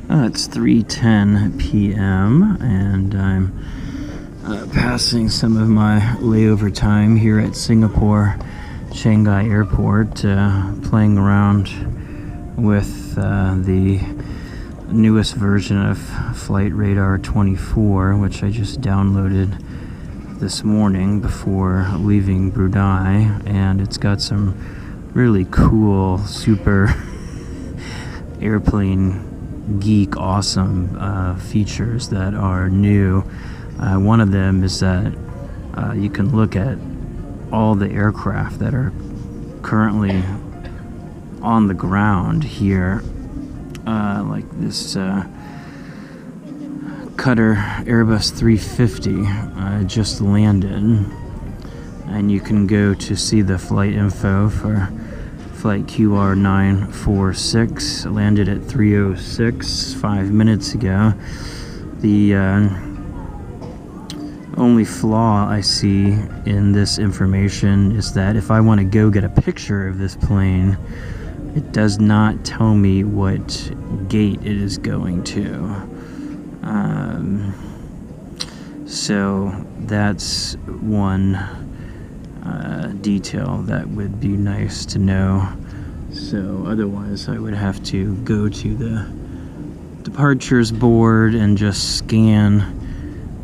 It's 3:10 p.m. and I'm passing some of my layover time here at Singapore Changi Airport, playing around with the newest version of Flightradar24, which I just downloaded this morning before leaving Brunei, and it's got some really cool, super airplane geek awesome features that are new. One of them is that you can look at all the aircraft that are currently on the ground here, like this Qatar Airbus 350 just landed, and you can go to see the flight info for flight QR946. Landed at 3:06 5 minutes ago. The only flaw I see in this information is that if I want to go get a picture of this plane, it does not tell me what gate it is going to. So that's one detail that would be nice to know. So otherwise I would have to go to the departures board and just scan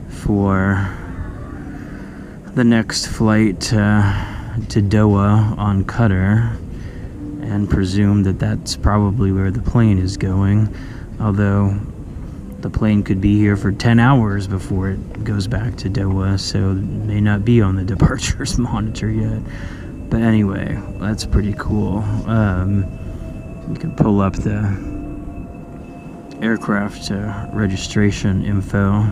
for the next flight to Doha on Qatar and presume that that's probably where the plane is going, although the plane could be here for 10 hours before it goes back to Doha, so it may not be on the departures monitor yet. But anyway, that's pretty cool. You can pull up the aircraft registration info.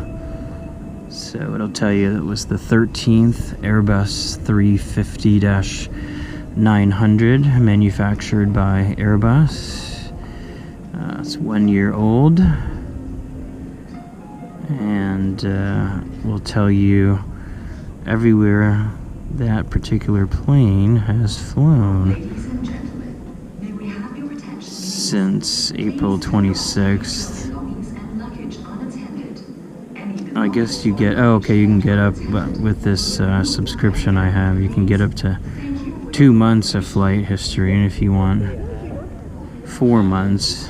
So it'll tell you it was the 13th Airbus 350-900, manufactured by Airbus. It's 1 year old. And will tell you everywhere that particular plane has flown since April 26th. I guess you get, you can get up with this subscription I have, you can get up to 2 months of flight history, and if you want 4 months,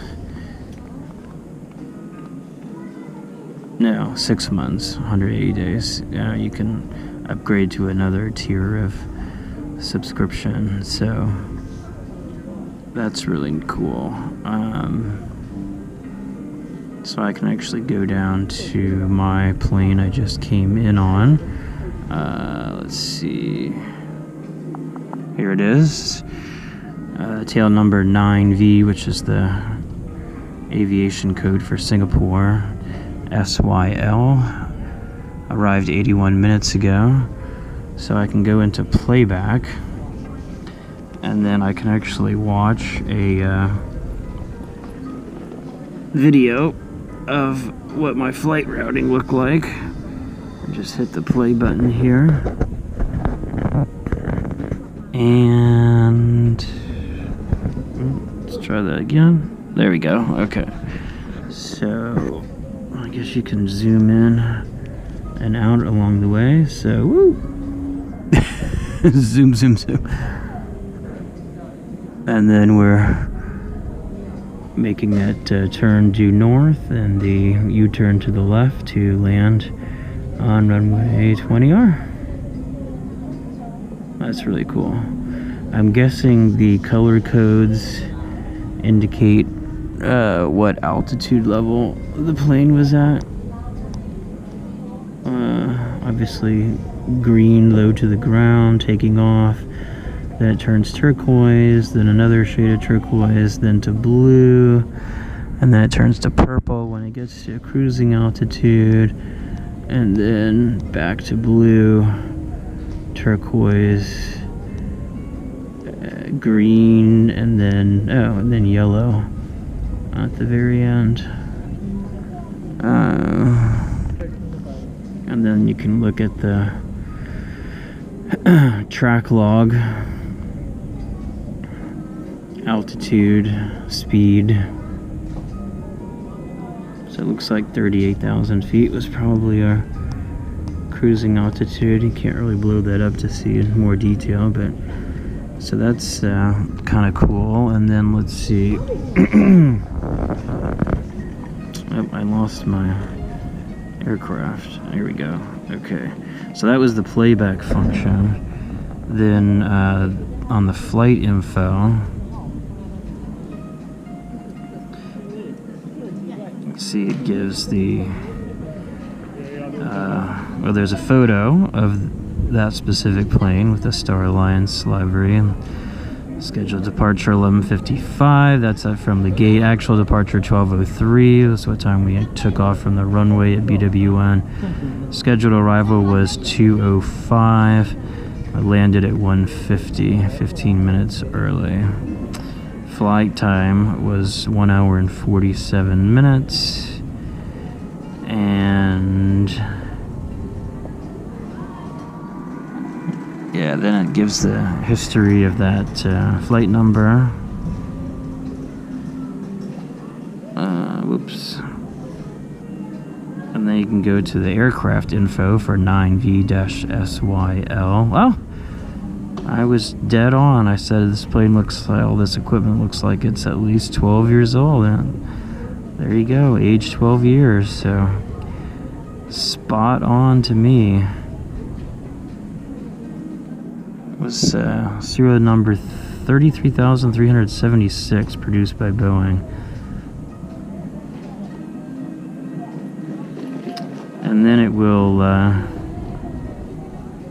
no, 6 months, 180 days, you can upgrade to another tier of subscription. So that's really cool. So I can actually go down to my plane I just came in on. Let's see. Here it is. Tail number 9V, which is the aviation code for Singapore. SYL. Arrived 81 minutes ago. So I can go into playback, and then I can actually watch a video of what my flight routing looked like. Just hit the play button here, and let's try that again. There we go. Okay, so I guess you can zoom in and out along the way. So woo. Zoom, zoom, zoom. And then we're making that turn due north and the U-turn to the left to land on runway 20R. That's really cool. I'm guessing the color codes indicate what altitude level the plane was at. Obviously green, low to the ground, taking off. Then it turns turquoise, then another shade of turquoise, then to blue, and then it turns to purple when it gets to cruising altitude, and then back to blue, turquoise, green, and then yellow at the very end. And then you can look at the track log, altitude, speed, So it looks like 38,000 feet was probably our cruising altitude. You can't really blow that up to see in more detail, but so that's kind of cool. And then let's see. Oh, I lost my aircraft. Here we go. Okay, so that was the playback function. Then on the flight info, let's see, it gives the well, there's a photo of that specific plane with the Star Alliance livery. Scheduled departure 11:55. That's from the gate. Actual departure 12:03. That's what time we took off from the runway at BWN. Scheduled arrival was 2:05. I landed at 1:50, 15 minutes early. Flight time was 1 hour and 47 minutes. And yeah, then it gives the history of that flight number. Whoops. And then you can go to the aircraft info for 9V-SYL. Well, I was dead on. I said this plane looks like, all this equipment looks like it's at least 12 years old. And there you go, age 12 years. So spot on to me. Was serial number 33,376, produced by Boeing. And then it will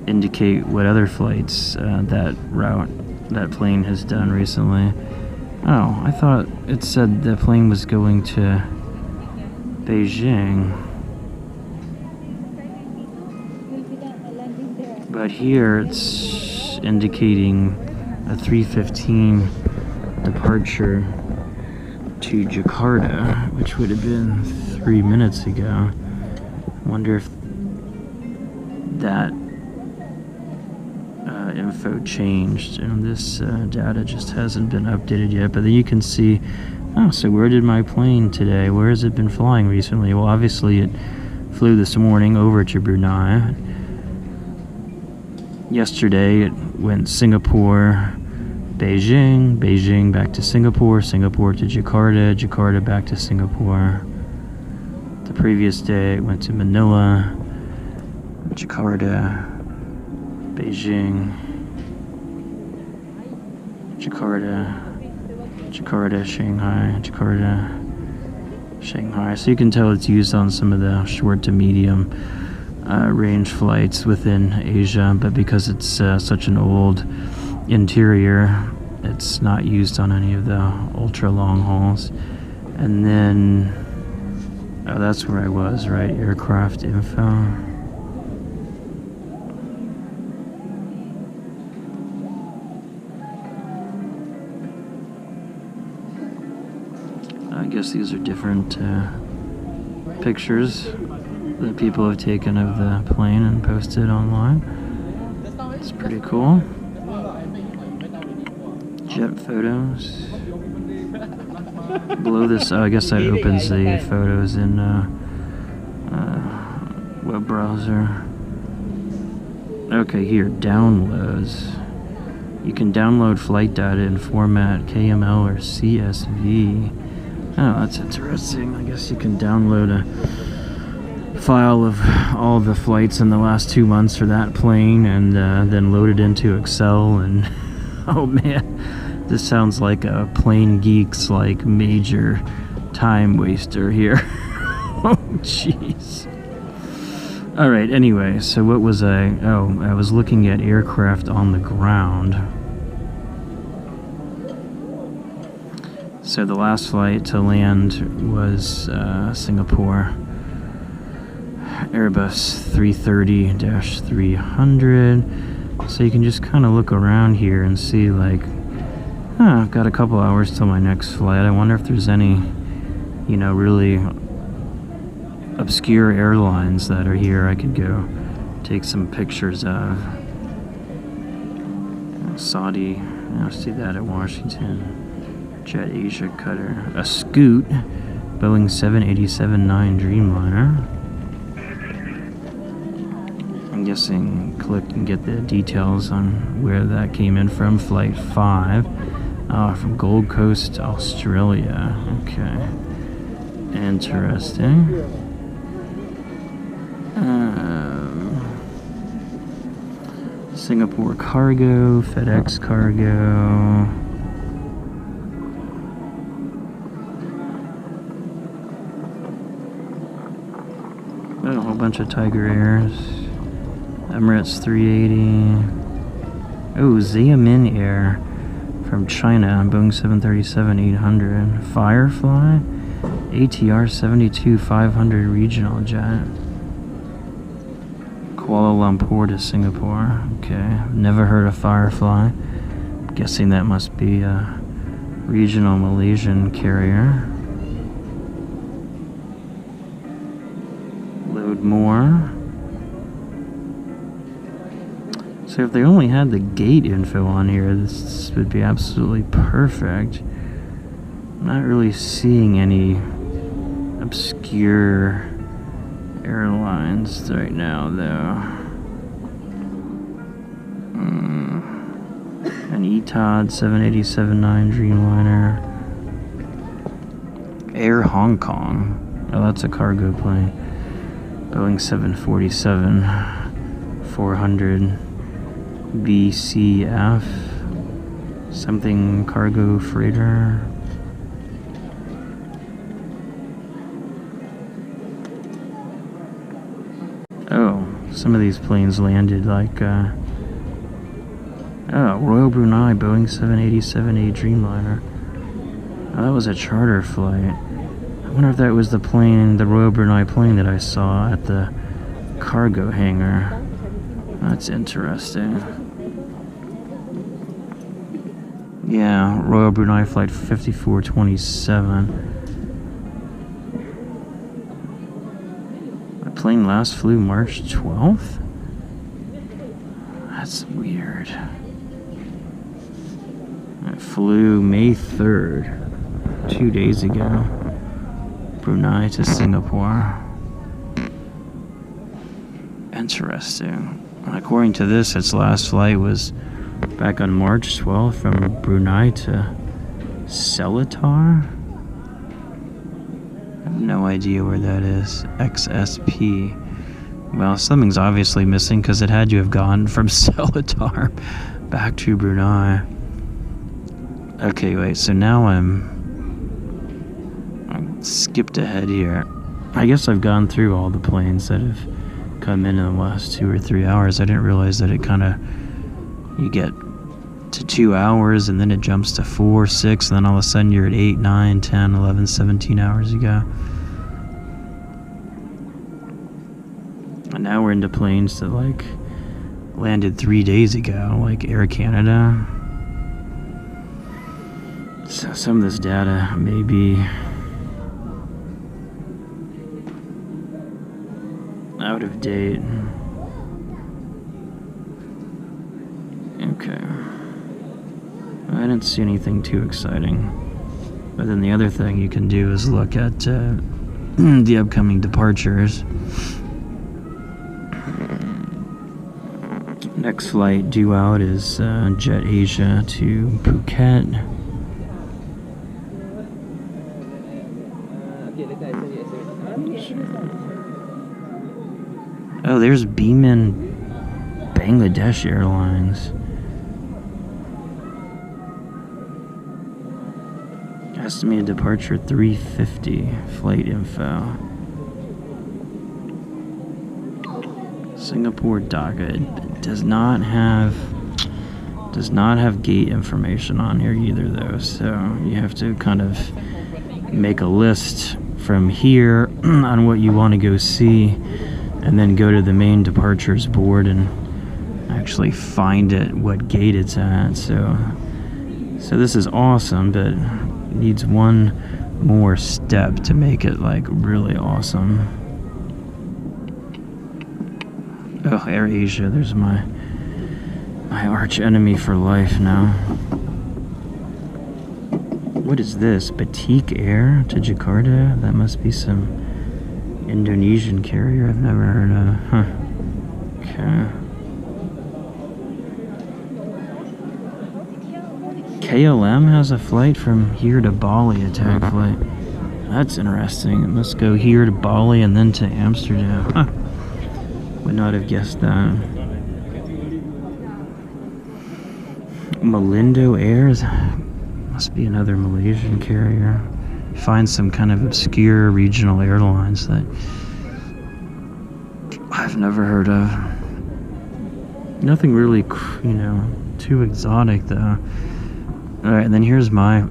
indicate what other flights that plane has done recently. Oh, I thought it said the plane was going to Beijing. But here it's indicating a 3:15 departure to Jakarta, which would have been 3 minutes ago. I wonder if that info changed, and this data just hasn't been updated yet. But then you can see, oh, so where did my plane today? Where has it been flying recently? Well, obviously it flew this morning over to Brunei. Yesterday it went Singapore, Beijing, Beijing back to Singapore, Singapore to Jakarta, Jakarta back to Singapore. The previous day it went to Manila, Jakarta, Beijing, Jakarta, Jakarta, Shanghai, Jakarta, Shanghai. So you can tell it's used on some of the short to medium range flights within Asia, but because it's such an old interior, it's not used on any of the ultra long hauls. And then, oh, that's where I was, right? Aircraft info. I guess these are different pictures that people have taken of the plane and posted online. It's pretty cool. Jet photos. Below this, oh, I guess that opens the photos in web browser. Okay, here, downloads. You can download flight data in format KML or CSV. Oh, that's interesting. I guess you can download a file of all the flights in the last 2 months for that plane and then load it into Excel. And oh man, this sounds like a Plane Geeks like major time waster here. Oh jeez. All right, anyway, so what was I was looking at aircraft on the ground. So the last flight to land was Singapore, Airbus 330-300. So you can just kind of look around here and see, like, I've got a couple hours till my next flight. I wonder if there's any, you know, really obscure airlines that are here I could go take some pictures of. Saudi, I see that at Washington. Jet Asia Cutter. A Scoot Boeing 787-9 Dreamliner. I'm guessing click and get the details on where that came in from. Flight 5. From Gold Coast, Australia. Okay. Interesting. Singapore cargo, FedEx cargo. A whole bunch of Tiger Airs. Emirates 380. Oh, Xiamen Air from China, Boeing 737-800. Firefly, ATR 72-500 regional jet. Kuala Lumpur to Singapore. Okay, never heard of Firefly. Guessing that must be a regional Malaysian carrier. Load more. So if they only had the gate info on here, this would be absolutely perfect. I'm not really seeing any obscure airlines right now, though. An ETOD 787-9 Dreamliner. Air Hong Kong. Oh, that's a cargo plane. Boeing 747-400 BCF. Something cargo freighter. Oh, some of these planes landed like, Royal Brunei, Boeing 787-8 Dreamliner. Oh, that was a charter flight. I wonder if that was the plane, the Royal Brunei plane that I saw at the cargo hangar. That's interesting. Yeah, Royal Brunei Flight 5427. Plane last flew March 12th? That's weird. It flew May 3rd, 2 days ago. Brunei to Singapore. Interesting. According to this, its last flight was back on March 12th from Brunei to Seletar. No idea where that is. XSP. Well, something's obviously missing because it had to have gone from Seletar back to Brunei. Okay, wait, so now I skipped ahead here. I guess I've gone through all the planes that have come in the last 2 or 3 hours. I didn't realize that it kind of, you get to 2 hours and then it jumps to 4, 6, and then all of a sudden you're at 8, 9, 10, 11, 17 hours ago. And now we're into planes that like landed 3 days ago, like Air Canada. So some of this data may be out of date. Okay. I didn't see anything too exciting. But then the other thing you can do is look at the upcoming departures. Next flight due out is Jet Asia to Phuket. Oh, there's Biman Bangladesh Airlines. Estimated departure 3:50. Flight info. Singapore Dhaka. It does not have gate information on here either, though. So you have to kind of make a list from here on what you want to go see, and then go to the main departures board and actually find it, what gate it's at. So this is awesome, but needs one more step to make it like really awesome. Oh, Air Asia, there's my arch enemy for life now. What is this? Batik Air to Jakarta? That must be some Indonesian carrier I've never heard of. Huh. Okay. KLM has a flight from here to Bali, a tag flight. That's interesting. It must go here to Bali and then to Amsterdam. Huh. Would not have guessed that. Malindo Airs must be another Malaysian carrier. Find some kind of obscure regional airlines that I've never heard of. Nothing really, you know, too exotic though. Alright, and then here's my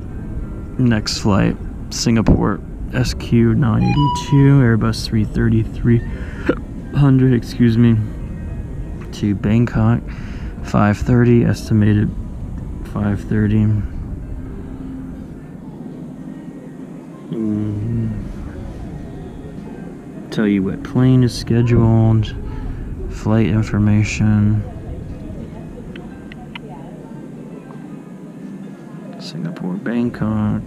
next flight. Singapore SQ982, Airbus 330-300, excuse me, to Bangkok. 5:30, estimated 5:30. Tell you what plane is scheduled, flight information. Singapore, Bangkok,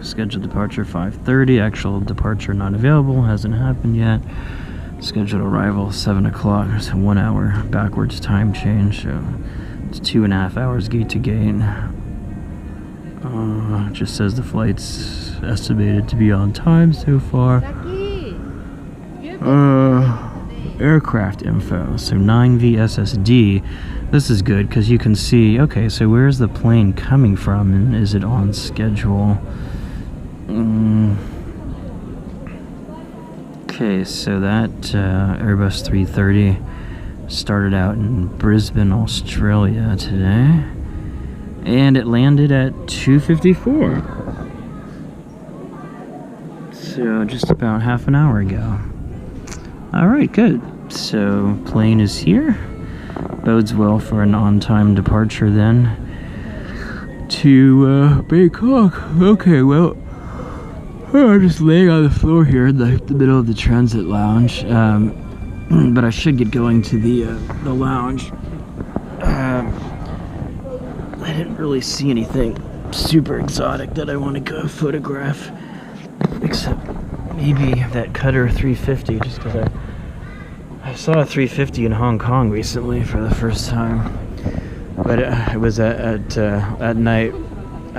scheduled departure 5:30, actual departure not available, hasn't happened yet. Scheduled arrival 7 o'clock. There's a 1 hour backwards time change, so it's 2.5 hours gate to gate. It just says the flight's estimated to be on time so far. Aircraft info, so 9VSSD. This is good because you can see, okay, so where's the plane coming from and is it on schedule? Okay, so that Airbus 330 started out in Brisbane, Australia today, and it landed at 2:54. So just about half an hour ago. Alright, good. So plane is here. Bodes well for an on-time departure then to Bangkok. Okay, well, I'm just laying on the floor here in the middle of the transit lounge, but I should get going to the lounge. I didn't really see anything super exotic that I want to go photograph, except maybe that Cutter 350, just because I saw a 350 in Hong Kong recently for the first time, but it was at night,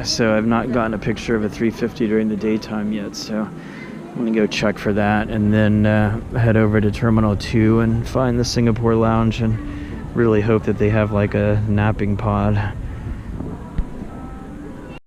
so I've not gotten a picture of a 350 during the daytime yet, so I'm gonna go check for that and then head over to Terminal 2 and find the Singapore lounge and really hope that they have like a napping pod